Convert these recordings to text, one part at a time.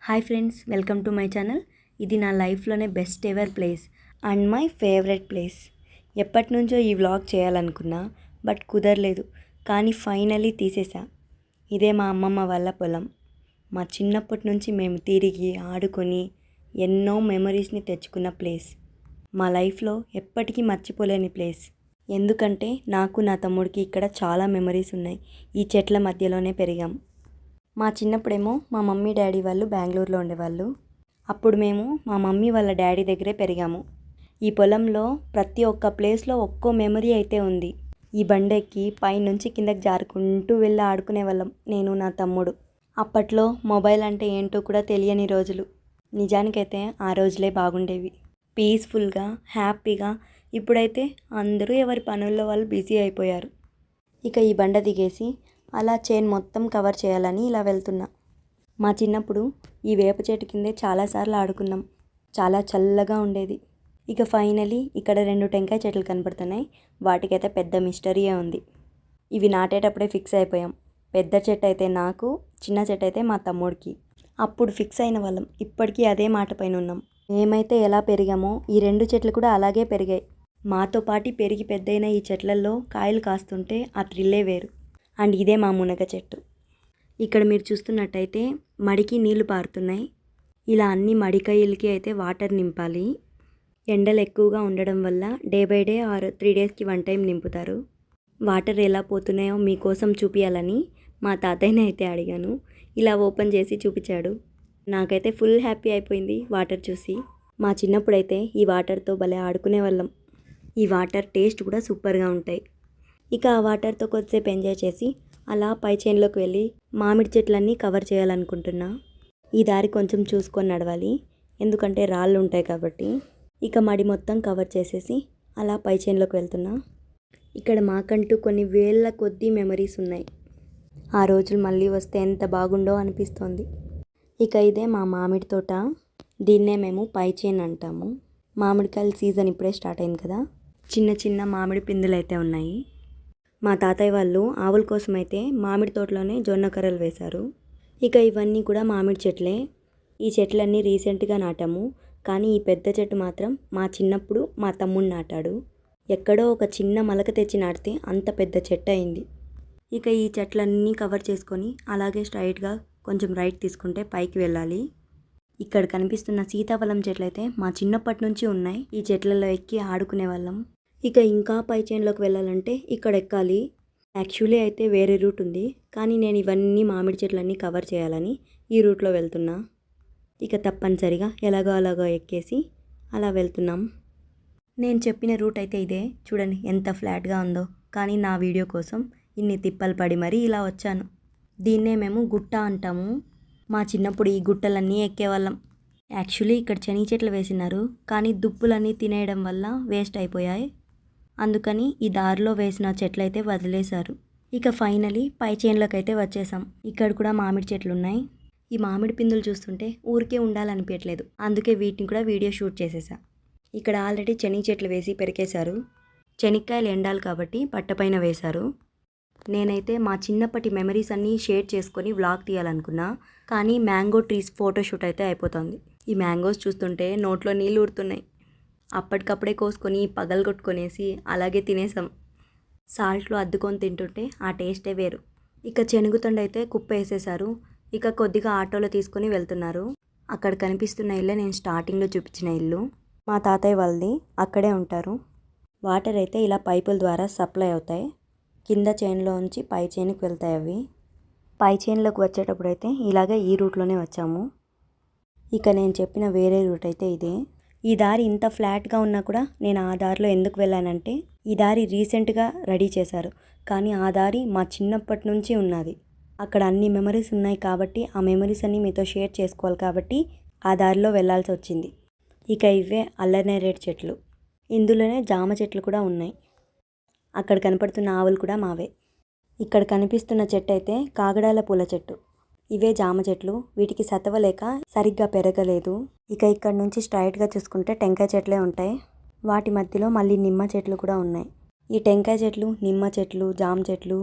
Hi friends, welcome to my channel. ఇది నా లైఫ్లోనే best ever place and my favourite place. ఎప్పటి నుంచో ఈ వ్లాగ్ చేయాలనుకున్నా, బట్ కుదరలేదు. కానీ ఫైనలీ తీసేసా. ఇదే మా అమ్మమ్మ వాళ్ళ పొలం. మా చిన్నప్పటి నుంచి మేము తిరిగి ఆడుకొని ఎన్నో మెమరీస్ని తెచ్చుకున్న ప్లేస్. మా లైఫ్లో ఎప్పటికీ మర్చిపోలేని ప్లేస్. ఎందుకంటే నాకు నా తమ్ముడికి ఇక్కడ చాలా మెమరీస్ ఉన్నాయి. ఈ చెట్ల మధ్యలోనే పెరిగాం. మా చిన్నప్పుడేమో మా మమ్మీ డాడీ వాళ్ళు బెంగళూరులో ఉండేవాళ్ళు. అప్పుడు మేము మా మమ్మీ వాళ్ళ డాడీ దగ్గరే పెరిగాము. ఈ పొలంలో ప్రతి ఒక్క ప్లేస్లో ఒక్కో మెమరీ అయితే ఉంది. ఈ బండెక్కి పైనుంచి కిందకి జారుకుంటూ వెళ్ళి ఆడుకునే వాళ్ళం నేను నా తమ్ముడు. అప్పట్లో మొబైల్ అంటే ఏంటో కూడా తెలియని రోజులు. నిజానికైతే ఆ రోజులే బాగుండేవి, పీస్ఫుల్గా, హ్యాపీగా. ఇప్పుడైతే అందరూ ఎవరి పనుల్లో వాళ్ళు బిజీ అయిపోయారు. ఇక ఈ బండ దిగేసి అలా చైన్ మొత్తం కవర్ చేయాలని ఇలా వెళ్తున్నా. మా చిన్నప్పుడు ఈ వేప చెట్టు కిందే చాలాసార్లు ఆడుకున్నాం. చాలా చల్లగా ఉండేది. ఇక ఫైనలీ ఇక్కడ 2 టెంకాయ చెట్లు కనపడుతున్నాయి. వాటికైతే పెద్ద మిస్టరీయే ఉంది. ఇవి నాటేటప్పుడే ఫిక్స్ అయిపోయాం. పెద్ద చెట్టు అయితే నాకు, చిన్న చెట్టు అయితే మా తమ్ముడికి. అప్పుడు ఫిక్స్ అయిన వాళ్ళం. ఇప్పటికీ అదే మాట పైన ఉన్నాం. మేమైతే ఎలా పెరిగామో ఈ 2 చెట్లు కూడా అలాగే పెరిగాయి. మాతో పాటు పెరిగి పెద్దయిన ఈ చెట్లల్లో కాయలు కాస్తుంటే ఆ థ్రిల్లే వేరు. అండ్ ఇదే మా మునగ చెట్టు. ఇక్కడ మీరు చూస్తున్నట్టయితే మడికి నీళ్లు పారుతున్నాయి. ఇలా అన్ని మడికాయలకి అయితే వాటర్ నింపాలి. ఎండలు ఎక్కువగా ఉండడం వల్ల డే బై డే ఆర్ 3 డేస్కి 1 టైం నింపుతారు. వాటర్ ఎలా పోతున్నాయో మీకోసం చూపించాలని మా తాతయ్యని అయితే అడిగాను. ఇలా ఓపెన్ చేసి చూపించాడు. నాకైతే ఫుల్ హ్యాపీ అయిపోయింది వాటర్ చూసి. మా చిన్నప్పుడైతే ఈ వాటర్తో భలే ఆడుకునే వాళ్ళం. ఈ వాటర్ టేస్ట్ కూడా సూపర్గా ఉంటాయి. ఇక ఆ వాటర్తో కొద్దిసేపు ఎంజాయ్ చేసి అలా పై చైన్లోకి వెళ్ళి మామిడి చెట్లన్నీ కవర్ చేయాలనుకుంటున్నా. ఈ దారి కొంచెం చూసుకొని నడవాలి, ఎందుకంటే రాళ్ళు ఉంటాయి కాబట్టి. ఇక మడి మొత్తం కవర్ చేసేసి అలా పై చైన్లోకి వెళ్తున్నా. ఇక్కడ మాకంటూ కొన్ని వేల కొద్దీ మెమరీస్ ఉన్నాయి. ఆ రోజులు మళ్ళీ వస్తే ఎంత బాగుండో అనిపిస్తోంది. ఇక ఇదే మా మామిడి తోట. దీన్నే మేము పై చైన్ అంటాము. మామిడికాయల సీజన్ ఇప్పుడే స్టార్ట్ అయింది కదా. చిన్న చిన్న మామిడి పిందులు అయితే ఉన్నాయి. మా తాతయ్య వాళ్ళు ఆవుల కోసం అయితే మామిడి తోటలోనే జొన్న కర్రలు వేశారు. ఇక ఇవన్నీ కూడా మామిడి చెట్లే. ఈ చెట్లన్నీ రీసెంట్గా నాటాము. కానీ ఈ పెద్ద చెట్టు మాత్రం మా చిన్నప్పుడు మా తమ్ముడు నాటాడు. ఎక్కడో ఒక చిన్న మలక తెచ్చి నాటితే అంత పెద్ద చెట్టు అయింది. ఇక ఈ చెట్లన్నీ కవర్ చేసుకొని అలాగే స్ట్రైట్గా కొంచెం రైట్ తీసుకుంటే పైకి వెళ్ళాలి. ఇక్కడ కనిపిస్తున్న సీతాఫలం చెట్లు అయితే మా చిన్నప్పటి నుంచి ఉన్నాయి. ఈ చెట్లలో ఎక్కి ఆడుకునే వాళ్ళం. ఇక ఇంకా పై చైన్లోకి వెళ్ళాలంటే ఇక్కడ ఎక్కాలి. యాక్చువల్లీ అయితే వేరే రూట్ ఉంది, కానీ నేను ఇవన్నీ మామిడి చెట్లన్నీ కవర్ చేయాలని ఈ రూట్లో వెళ్తున్నా. ఇక తప్పనిసరిగా ఎలాగో అలాగో ఎక్కేసి అలా వెళ్తున్నాం. నేను చెప్పిన రూట్ అయితే ఇదే. చూడండి ఎంత ఫ్లాట్గా ఉందో. కానీ నా వీడియో కోసం ఇన్ని తిప్పలు పడి మరీ ఇలా వచ్చాను. దీన్నే మేము గుట్ట అంటాము. మా చిన్నప్పుడు ఈ గుట్టలన్నీ ఎక్కేవాళ్ళం. యాక్చువల్లీ ఇక్కడ శనగ చెట్లు వేసినారు, కానీ దుప్పులన్నీ తినేయడం వల్ల వేస్ట్ అయిపోయాయి. అందుకని ఈ దారిలో వేసిన చెట్లయితే వదిలేశారు. ఇక ఫైనలీ పై చైన్లోకి అయితే వచ్చేసాం. ఇక్కడ కూడా మామిడి చెట్లు ఉన్నాయి. ఈ మామిడి పిందులు చూస్తుంటే ఊరికే ఉండాలనిపించట్లేదు, అందుకే వీటిని కూడా వీడియో షూట్ చేసేసా. ఇక్కడ ఆల్రెడీ శనగ చెట్లు వేసి పెరికేశారు. శనక్కాయలు ఎండాలి కాబట్టి పట్టపైన వేశారు. నేనైతే మా చిన్నప్పటి మెమరీస్ అన్నీ షేర్ చేసుకొని వ్లాగ్ తీయాలనుకున్నా, కానీ మ్యాంగో ట్రీస్ ఫోటోషూట్ అయితే అయిపోతుంది. ఈ మ్యాంగోస్ చూస్తుంటే నోట్లో నీళ్ళు ఊరుతున్నాయి. అప్పటికప్పుడే కోసుకొని పగలగొట్టుకొనేసి అలాగే తినేసాం. సాల్ట్లో అద్దుకొని తింటుంటే ఆ టేస్టే వేరు. ఇక శనగతొండ అయితే కుప్ప వేసేశారు. ఇక కొద్దిగా ఆటోలో తీసుకొని వెళ్తున్నారు. అక్కడ కనిపిస్తున్న ఇల్లే నేను స్టార్టింగ్లో చూపించిన ఇల్లు. మా తాతయ్య వాళ్ళది. అక్కడే ఉంటారు. వాటర్ అయితే ఇలా పైపుల ద్వారా సప్లై అవుతాయి. కింద చైన్లో ఉంచి పై చైన్కి వెళ్తాయి అవి. పై చైన్లోకి వచ్చేటప్పుడు అయితే ఇలాగే ఈ రూట్లోనే వచ్చాము. ఇక నేను చెప్పిన వేరే రూట్ అయితే ఇదే. ఈ దారి ఇంత ఫ్లాట్గా ఉన్నా కూడా నేను ఆ దారిలో ఎందుకు వెళ్ళానంటే, ఈ దారి రీసెంట్గా రెడీ చేశారు, కానీ ఆ దారి మా చిన్నప్పటి నుంచి ఉన్నది. అక్కడ అన్ని మెమరీస్ ఉన్నాయి కాబట్టి ఆ మెమరీస్ అన్నీ మీతో షేర్ చేసుకోవాలి కాబట్టి ఆ దారిలో వెళ్ళాల్సి వచ్చింది. ఇక ఇవే అల్లనేరేడు చెట్లు. ఇందులోనే జామ చెట్లు కూడా ఉన్నాయి. అక్కడ కనపడుతున్న ఆవులు కూడా మావే. ఇక్కడ కనిపిస్తున్న చెట్టు అయితే కాగడాల పూల చెట్టు. ఇవే జామ చెట్లు. వీటికి సతవలేక సరిగ్గా పెరగలేదు. ఇక ఇక్కడ నుంచి స్ట్రైట్గా చూసుకుంటే టెంకాయ చెట్లే ఉంటాయి. వాటి మధ్యలో మళ్ళీ నిమ్మ చెట్లు కూడా ఉన్నాయి. ఈ టెంకాయ చెట్లు, నిమ్మ చెట్లు, జామ చెట్లు,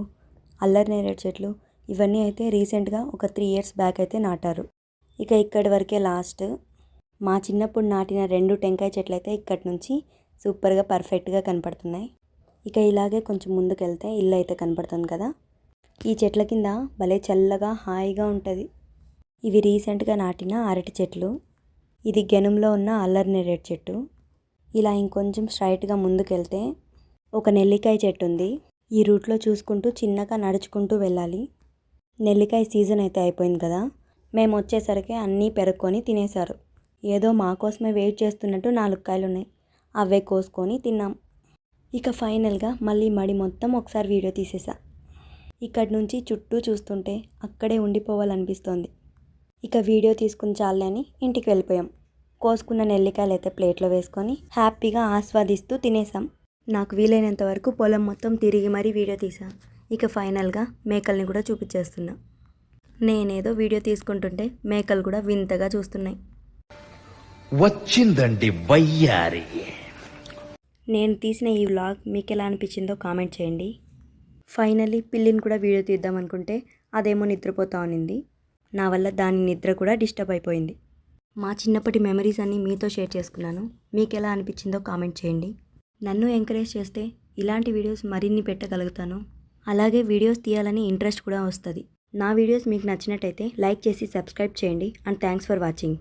అల్లరినేరేడు చెట్లు ఇవన్నీ అయితే రీసెంట్గా ఒక 3 ఇయర్స్ బ్యాక్ అయితే నాటారు. ఇక ఇక్కడి వరకే లాస్ట్. మా చిన్నప్పుడు నాటిన 2 టెంకాయ చెట్లు అయితే ఇక్కడి నుంచి సూపర్గా పర్ఫెక్ట్గా కనపడుతున్నాయి. ఇక ఇలాగే కొంచెం ముందుకెళ్తే ఇల్లు అయితే కనపడుతుంది కదా. ఈ చెట్ల కింద భలే చల్లగా హాయిగా ఉంటుంది. ఇవి రీసెంట్గా నాటిన అరటి చెట్లు. ఇది గెనుంలో ఉన్న అల్లరి నేరేడు చెట్టు. ఇలా ఇంకొంచెం స్ట్రైట్గా ముందుకెళ్తే ఒక నెల్లికాయ చెట్టు ఉంది. ఈ రూట్లో చూసుకుంటూ చిన్నగా నడుచుకుంటూ వెళ్ళాలి. నెల్లికాయ సీజన్ అయితే అయిపోయింది కదా. మేము వచ్చేసరికి అన్నీ పెరుక్కొని తినేశారు. ఏదో మా కోసమే వెయిట్ చేస్తున్నట్టు 4 కాయలు ఉన్నాయి. అవే కోసుకొని తిన్నాం. ఇక ఫైనల్గా మళ్ళీ మడి మొత్తం ఒకసారి వీడియో తీసేసా. ఇక్కడి నుంచి చుట్టూ చూస్తుంటే అక్కడే ఉండిపోవాలనిపిస్తోంది. ఇక వీడియో తీసుకుని చాలే అని ఇంటికి వెళ్ళిపోయాం. కోసుకున్న నెల్లికాయలు అయితే ప్లేట్లో వేసుకొని హ్యాపీగా ఆస్వాదిస్తూ తినేసాం. నాకు వీలైనంత వరకు పొలం మొత్తం తిరిగి మరీ వీడియో తీసా. ఇక ఫైనల్గా మేకల్ని కూడా చూపించేస్తున్నా. నేనేదో వీడియో తీసుకుంటుంటే మేకలు కూడా వింతగా చూస్తున్నాయి. వచ్చిందండి వయ్యారి. నేను తీసిన ఈ వ్లాగ్ మీకు ఎలా అనిపించిందో కామెంట్ చేయండి. ఫైనల్లీ పిల్లిని కూడా వీడియో తీద్దాం అనుకుంటే అదేమో నిద్రపోతా ఉన్నింది. నా వల్ల దాని నిద్ర కూడా డిస్టర్బ్ అయిపోయింది. మా చిన్నప్పటి మెమరీస్ అన్నీ మీతో షేర్ చేసుకున్నాను. మీకు ఎలా అనిపించిందో కామెంట్ చేయండి. నన్ను ఎంకరేజ్ చేస్తే ఇలాంటి వీడియోస్ మరిన్ని పెట్టగలుగుతాను. అలాగే వీడియోస్ తీయాలని ఇంట్రెస్ట్ కూడా వస్తుంది. నా వీడియోస్ మీకు నచ్చినట్టయితే లైక్ చేసి సబ్స్క్రైబ్ చేయండి. And thanks for watching.